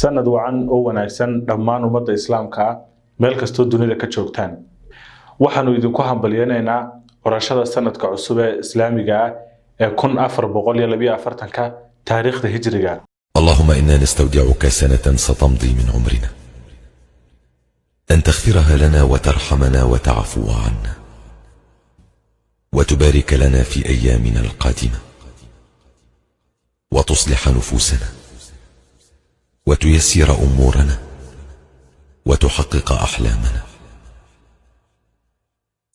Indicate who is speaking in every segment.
Speaker 1: sanad wacan oo wanaagsan dhammaan ummadda islaamka meel kastoo dunida ka joogtaan waxaanu idinku hambalyeynaa qorashada sanadka cusub ee islaamiga ee 1442 taariikhda hijriga.
Speaker 2: اللهم إنا نستودعك سنة ستمضي من عمرنا أن تغفرها لنا وترحمنا وتعفو عنا وتبارك لنا في أيامنا القادمة وتصلح نفوسنا وتيسر أمورنا وتحقق أحلامنا.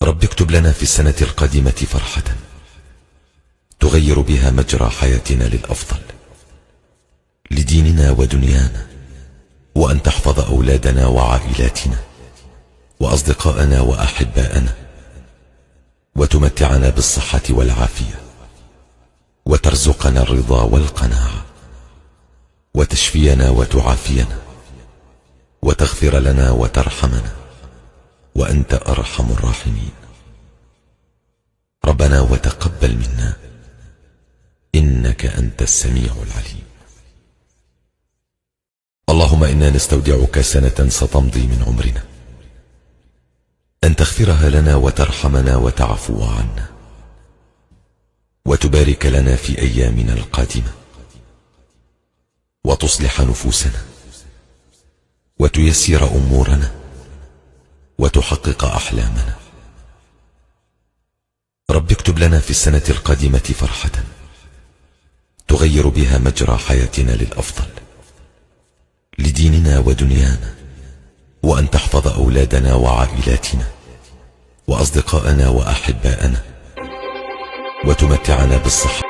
Speaker 2: رب اكتب لنا في السنة القادمة فرحة تغير بها مجرى حياتنا للأفضل لديننا ودنيانا، وأن تحفظ أولادنا وعائلاتنا وأصدقاءنا وأحباءنا وتمتعنا بالصحة والعافية وترزقنا الرضا والقناعة وتشفينا وتعافينا وتغفر لنا وترحمنا وأنت أرحم الراحمين. ربنا وتقبل منا إنك أنت السميع العليم. اللهم إنا نستودعك سنة ستمضي من عمرنا أن تغفرها لنا وترحمنا وتعفو عنا وتبارك لنا في أيامنا القادمة وتصلح نفوسنا وتيسر أمورنا وتحقق أحلامنا. رب اكتب لنا في السنة القادمة فرحة تغير بها مجرى حياتنا للأفضل لديننا ودنيانا، وأن تحفظ أولادنا وعائلاتنا وأصدقاءنا وأحباءنا وتمتعنا بالصحة